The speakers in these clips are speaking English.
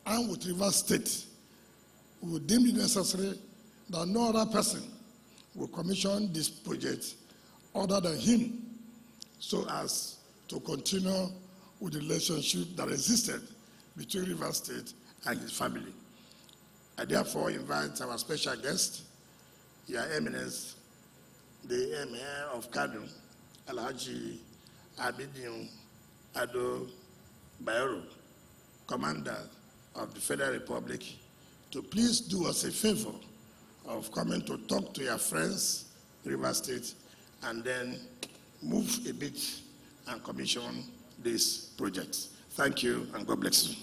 and with Rivers State, we will deem it necessary that no other person will commission this project other than him, so as to continue with the relationship that existed between Rivers State and his family. I therefore invite our special guest, Your Eminence, the Emir of Kano, Alhaji Aminu Ado Bayero, Commander of the Federal Republic, to please do us a favor of coming to talk to your friends, Rivers State, and then move a bit and commission this project. Thank you, and God bless you.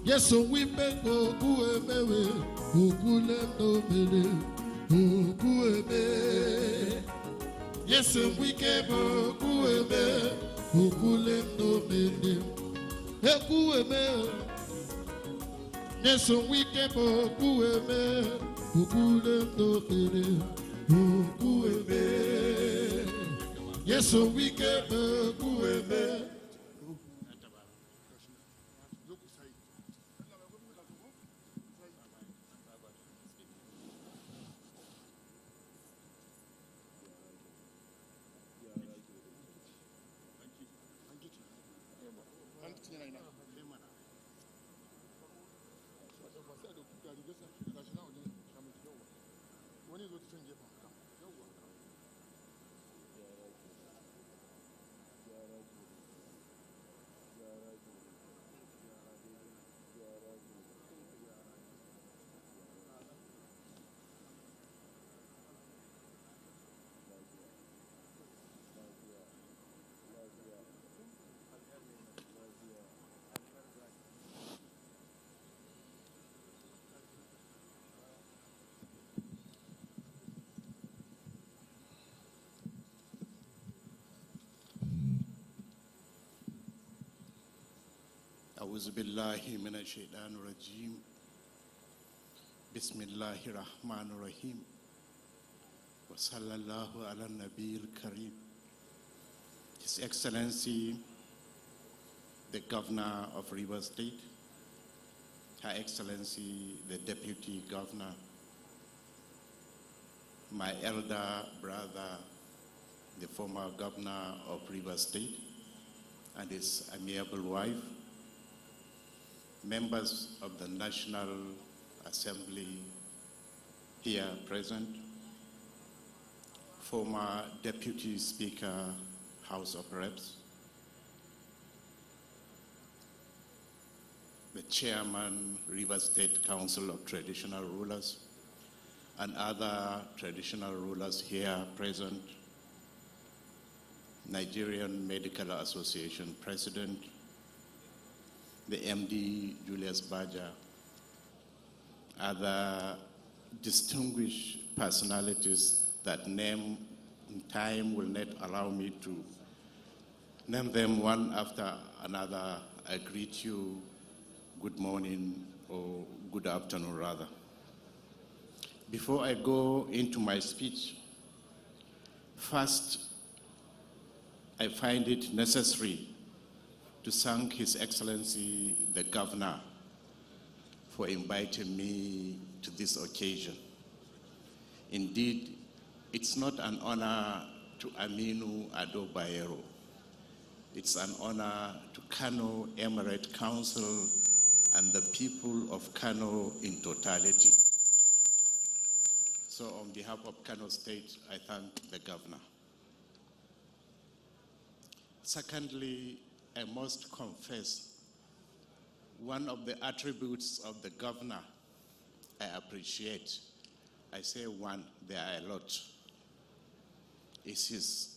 Yes, so we make Ogueme, Ogule no mele, Ogueme. Yes, so we gave Ogueme, Ogule no mele, Ogueme. Yes, so we gave Ogueme, Ogule no mele, Ogueme. Yes, so we gave Ogueme. أعوذ بالله من الشيطان الرجيم بسم الله الرحمن الرحيم وصلى الله على النبي الكريم. His Excellency, the Governor of Rivers State, Her Excellency, the Deputy Governor, my elder brother, the former Governor of Rivers State, and his amiable wife, members of the National Assembly here present, former Deputy Speaker, House of Reps, the Chairman, Rivers State Council of Traditional Rulers, and other traditional rulers here present, Nigerian Medical Association President, the MD, Julius Baja, other distinguished personalities that name in time will not allow me to name them one after another. I greet you good morning or good afternoon rather. Before I go into my speech, first, I find it necessary to thank His Excellency, the Governor, for inviting me to this occasion. Indeed, it's not an honor to Aminu Ado Bayero. It's an honor to Kano Emirate Council and the people of Kano in totality. So on behalf of Kano State, I thank the Governor. Secondly, I must confess, one of the attributes of the Governor I appreciate, I say one, there are a lot, is his,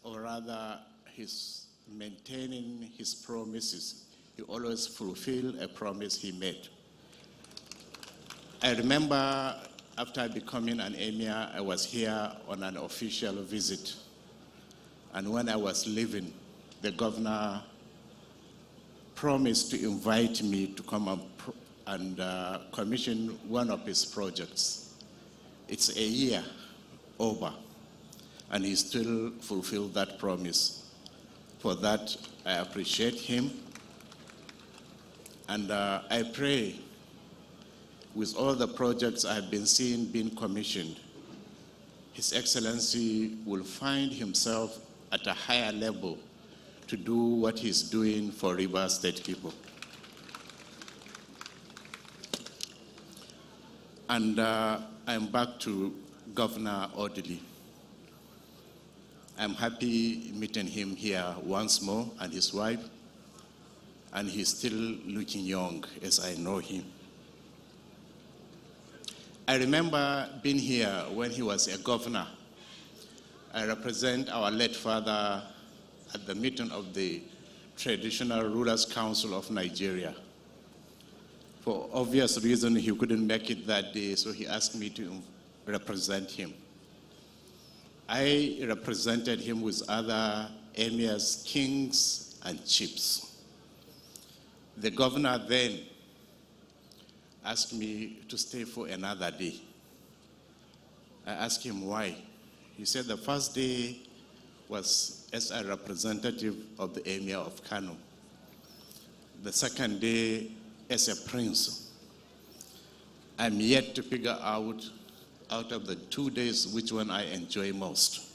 or rather his maintaining his promises. He always fulfilled a promise he made. I remember after becoming an emir, I was here on an official visit. And when I was leaving, the governor promised to invite me to come and and commission one of his projects. It's a year over, and he still fulfilled that promise. For that, I appreciate him. And I pray with all the projects I've been seeing being commissioned, His Excellency will find himself at a higher level to do what he's doing for Rivers State people. And I'm back to Governor Odili. I'm happy meeting him here once more, and his wife, and he's still looking young as I know him. I remember being here when he was a governor. I represent our late father at the meeting of the Traditional Rulers Council of Nigeria. For obvious reasons, he couldn't make it that day, so he asked me to represent him. I represented him with other emirs, kings, and chiefs. The governor then asked me to stay for another day. I asked him why. He said the first day was as a representative of the Emir of Kano. The second day as a prince. I'm yet to figure out of the 2 days which one I enjoy most.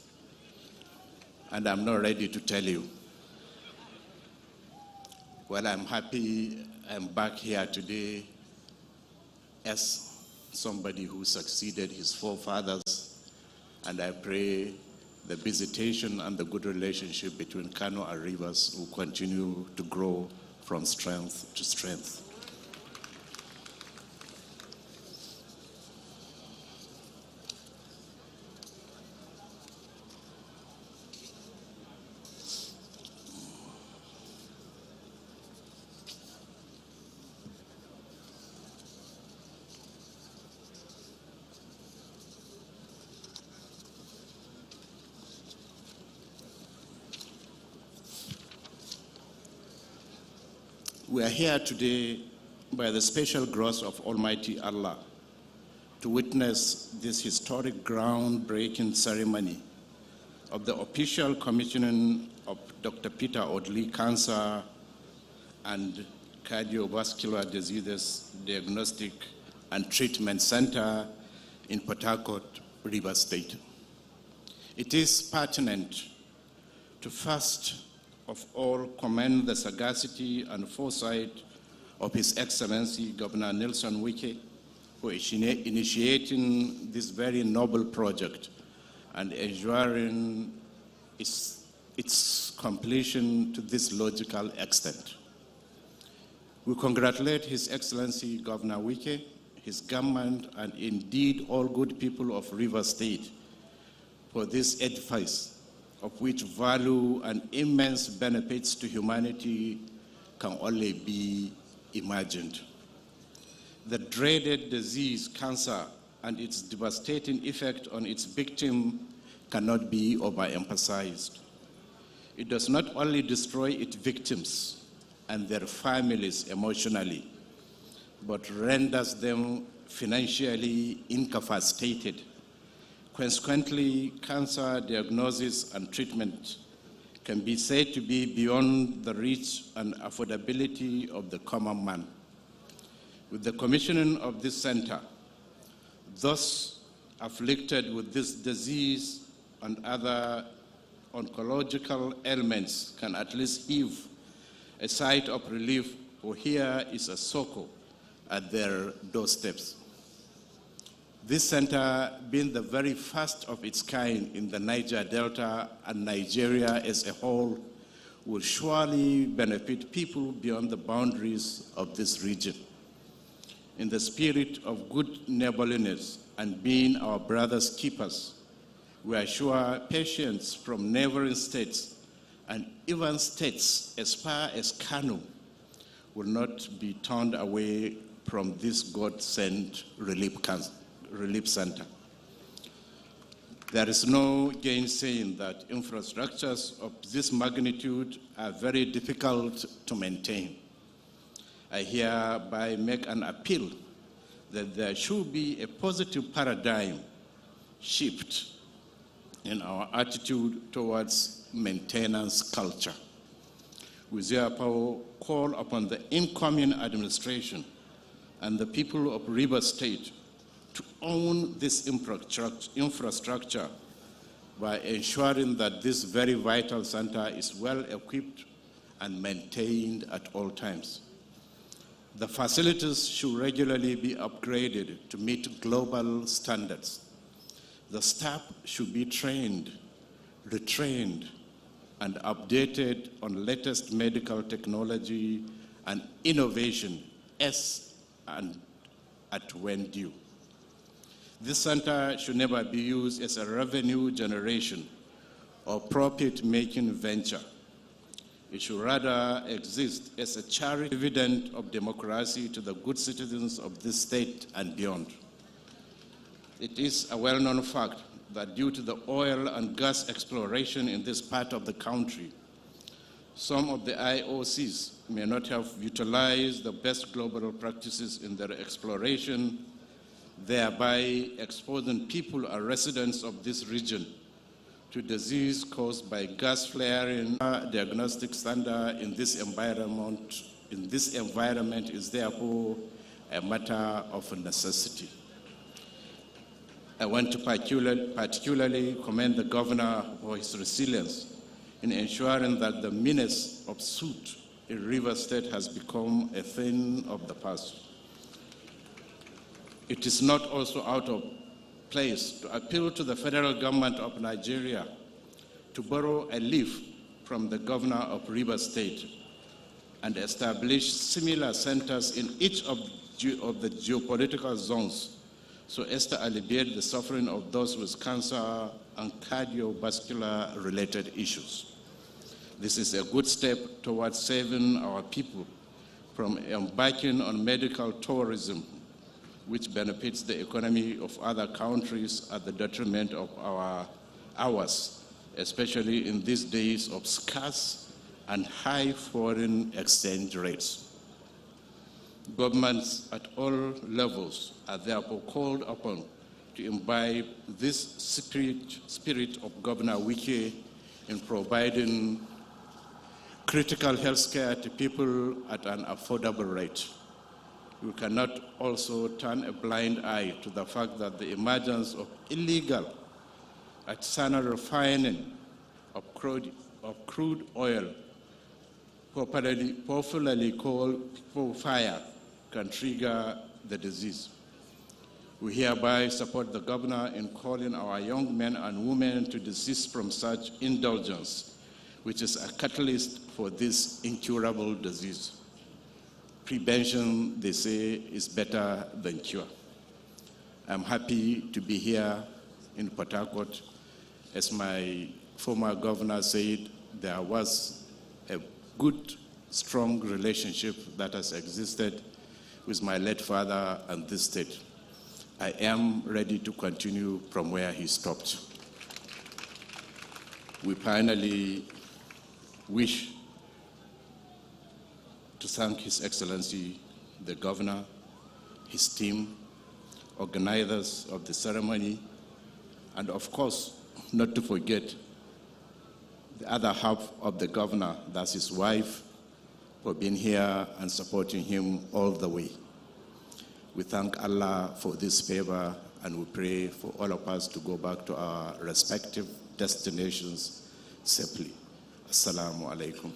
And I'm not ready to tell you. Well, I'm happy I'm back here today as somebody who succeeded his forefathers, and I pray the visitation and the good relationship between Kano and Rivers will continue to grow from strength to strength. We are here today by the special grace of Almighty Allah to witness this historic groundbreaking ceremony of the official commissioning of Dr. Peter Odili Cancer and Cardiovascular Diseases Diagnostic and Treatment Center in Port Harcourt, Rivers State. It is pertinent to first of all commend the sagacity and foresight of His Excellency Governor Nelson Wike for initiating this very noble project and ensuring its completion to this logical extent. We congratulate His Excellency Governor Wike, his government, and indeed all good people of Rivers State for this edifice, of which value and immense benefits to humanity can only be imagined. The dreaded disease, cancer, and its devastating effect on its victim cannot be overemphasized. It does not only destroy its victims and their families emotionally, but renders them financially incapacitated. Consequently, cancer diagnosis and treatment can be said to be beyond the reach and affordability of the common man. With the commissioning of this center, those afflicted with this disease and other oncological ailments can at least heave a sigh of relief, for here is a succor at their doorsteps. This center, being the very first of its kind in the Niger Delta and Nigeria as a whole, will surely benefit people beyond the boundaries of this region. In the spirit of good neighborliness and being our brothers' keepers, we assure patients from neighboring states and even states as far as Kano will not be turned away from this God-sent relief center. There is no gainsaying that infrastructures of this magnitude are very difficult to maintain. I hereby make an appeal that there should be a positive paradigm shift in our attitude towards maintenance culture. We therefore call upon the incoming administration and the people of River State to own this infrastructure by ensuring that this very vital center is well equipped and maintained at all times. The facilities should regularly be upgraded to meet global standards. The staff should be trained, retrained, and updated on latest medical technology and innovation as and at when due. This center should never be used as a revenue generation or profit-making venture. It should rather exist as a charity dividend of democracy to the good citizens of this state and beyond. It is a well-known fact that due to the oil and gas exploration in this part of the country, some of the IOCs may not have utilized the best global practices in their exploration, thereby exposing people and residents of this region to disease caused by gas flaring. Diagnostic standard in this environment is therefore a matter of necessity. I want to particularly commend the governor for his resilience in ensuring that the menace of soot in River State has become a thing of the past. It is not also out of place to appeal to the federal government of Nigeria to borrow a leaf from the governor of River State and establish similar centers in each of the geopolitical zones so as to alleviate the suffering of those with cancer and cardiovascular related issues. This is a good step towards saving our people from embarking on medical tourism, which benefits the economy of other countries at the detriment of ours, especially in these days of scarce and high foreign exchange rates. Governments at all levels are therefore called upon to imbibe this spirit of Governor Wike in providing critical health care to people at an affordable rate. We cannot also turn a blind eye to the fact that the emergence of illegal artisanal refining of crude oil, popularly called fire, can trigger the disease. We hereby support the governor in calling our young men and women to desist from such indulgence, which is a catalyst for this incurable disease. Prevention, they say, is better than cure. I'm happy to be here in Port Harcourt. As my former governor said, there was a good, strong relationship that has existed with my late father and this state. I am ready to continue from where he stopped. We finally wish to thank His Excellency, the Governor, his team, organizers of the ceremony, and of course, not to forget the other half of the Governor, that's his wife, for being here and supporting him all the way. We thank Allah for this favor, and we pray for all of us to go back to our respective destinations safely. Assalamu alaikum.